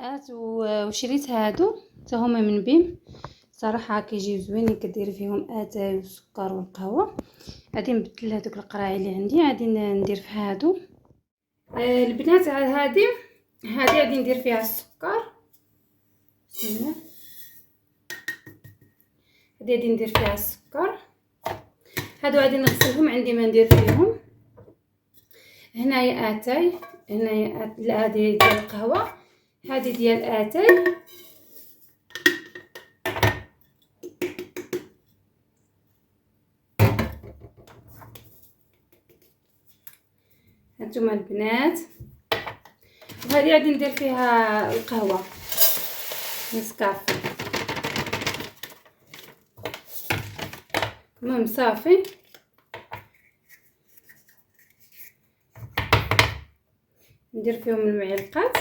البنات وشريت هادو حتى هما من بيم. صراحه كيجيو زوينين، كديري فيهم اتاي والسكر والقهوه. غادي نبدل هذوك القراعي اللي عندي، غادي ندير في هادو. البنات هذه غادي ندير فيها السكر. بسم الله. هذه غادي ندير فيها السكر. هادو غادي نغسلهم، عندي ما ندير فيهم. هنايا اتاي، هنايا هذه ديال القهوه، هذه ديال اتاي. هانتوما البنات، وهذه غادي ندير فيها القهوه نسكافي. المهم صافي ندير فيهم المعلقات.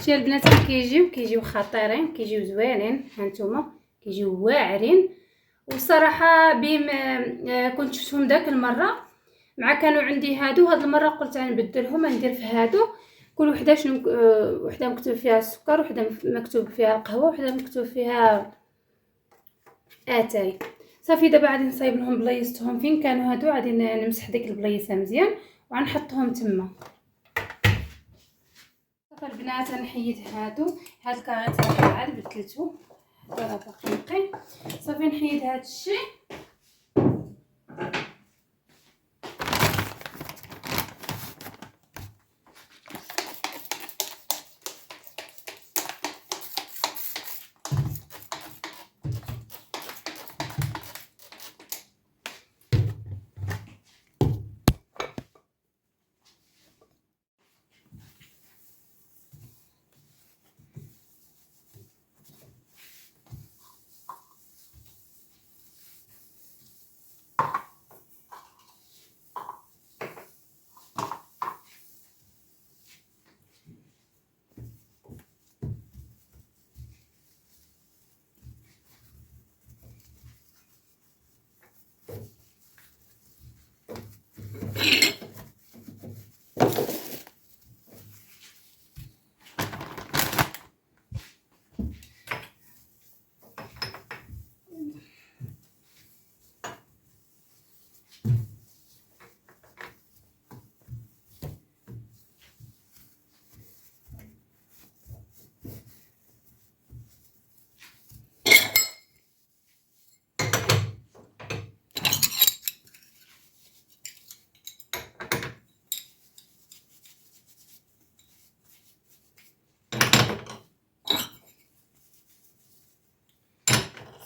شتي البنات كيجيو خطيرين، كيجيو زوينين. هانتوما كيجيو واعرين. وصراحه بهم كنت شفتهم داك المره مع كانوا عندي هادو. هاد المره قلت غنبدلهم، ندير في هادو كل وحده شنو وحده مكتوب فيها السكر، وحده مكتوب فيها القهوه، وحده مكتوب فيها اتاي. صافي دابا غادي نصايب لهم بلايصتهم فين كانوا هادو، غادي نمسح ديك البلايصه مزيان وغنحطهم تما. صافي البنات نحيد هادو. هاد الكاغيط عاد بدلتو، هذا راه باقي نقي. صافي نحيد هاد الشيء.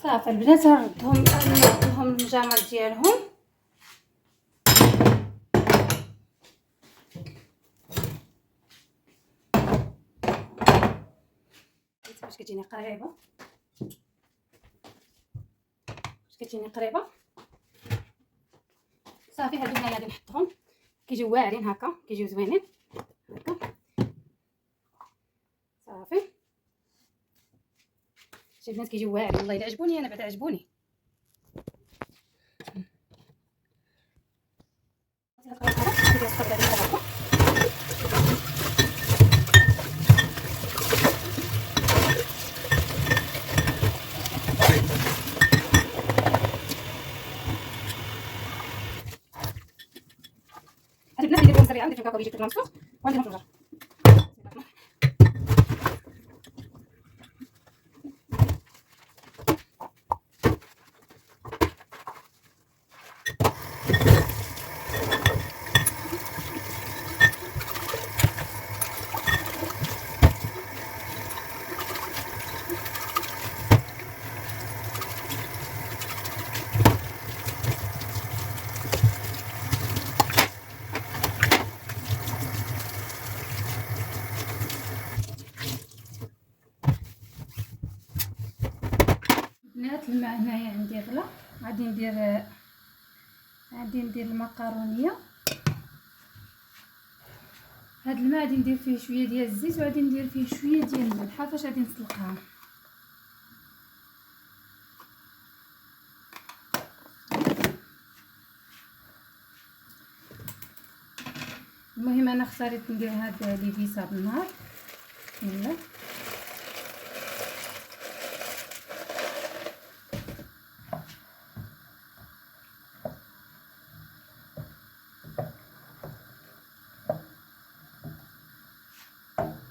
صافي البنات نردهم المجامر ديالهم. باش كتجيني قريبه، صافي هادو هنايا غادي نحطهم. كيجيو واعرين هكا، كيجيو زوينين هكا. صافي شي البنات كيجيو واعرين والله الا عجبوني، انا بعدا عجبوني. هاد البنات نديرهم سريعه، ندير فيهم كاكاو يجي كتلمسو ونديرهم في النار. بنات الماء هنايا عندي غلا، غادي ندير المكرونيه. هاد الماء غادي ندير فيه شويه ديال الزيت، وغادي ندير فيه شويه ديال الملح. فاش غادي نسلقها المهم انا اختاريت ندير هاد لي فيسا بالنهار. يلا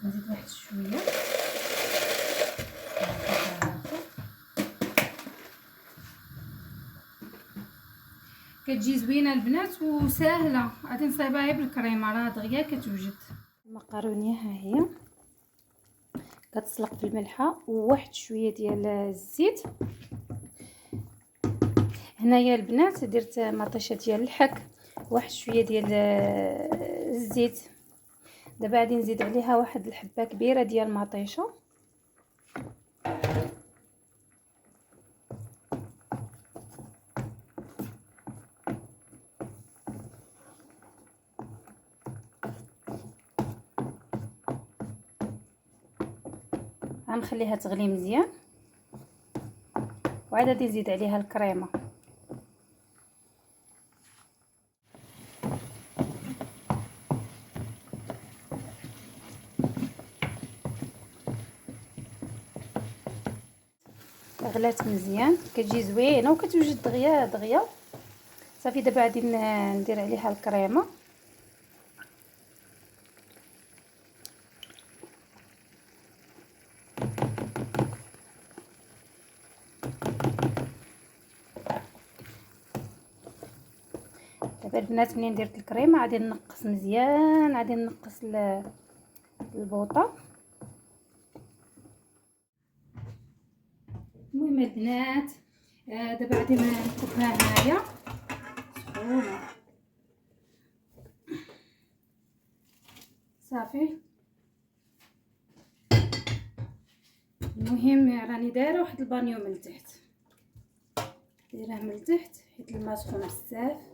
نزيد واحد شويه. كتجي زوينه البنات وساهله، غادي نصايبها غير بالكريمه راه دغيا كتوجد. المقرونيه ها هي كتسلق في الملحه وواحد شويه ديال الزيت. هنايا البنات درت مطيشه ديال الحك، واحد شويه ديال الزيت. دابا غادي نزيد عليها واحد الحبه كبيره ديال مطيشه. غنخليها تغلي مزيان وعاد غادي نزيد عليها الكريمه. غلات مزيان كتجي زوينه وكتوجد دغيا دغيا. صافي دابا غادي ندير عليها الكريمه. دابا البنات منين درت الكريمه غادي نقص مزيان، غادي نقص البوطه. المهم البنات دابا غادي نكبها هنايا سخونه. صافي المهم راني دايره واحد البانيو من التحت، دايره من التحت حيت الماء سخون بزاف.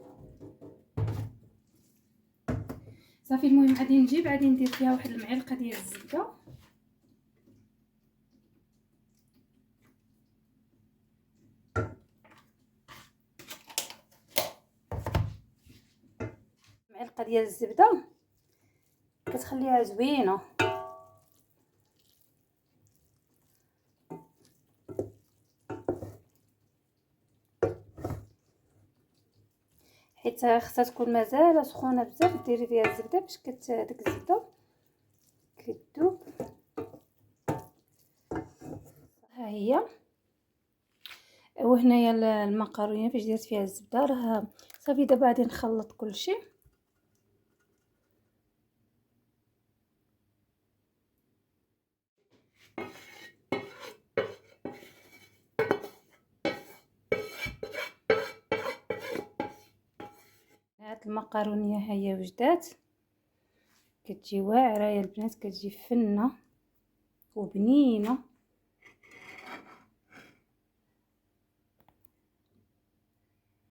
صافي المهم غادي نجيب غادي ندير فيها واحد المعلقه ديال الزبده. معلقه ديال الزبده كتخليها زوينه. حيت خصها تكون مازال سخونه بزاف ديري فيها الزبده باش ديك الزبده كتذوب. ها هي وهنايا المقارونه فاش درت فيها الزبده راه صافي. دابا غادي نخلط كلشي. هاد المقارونيه ها هي وجدات كتجي واعره يا البنات، كتجي فنه وبنينه.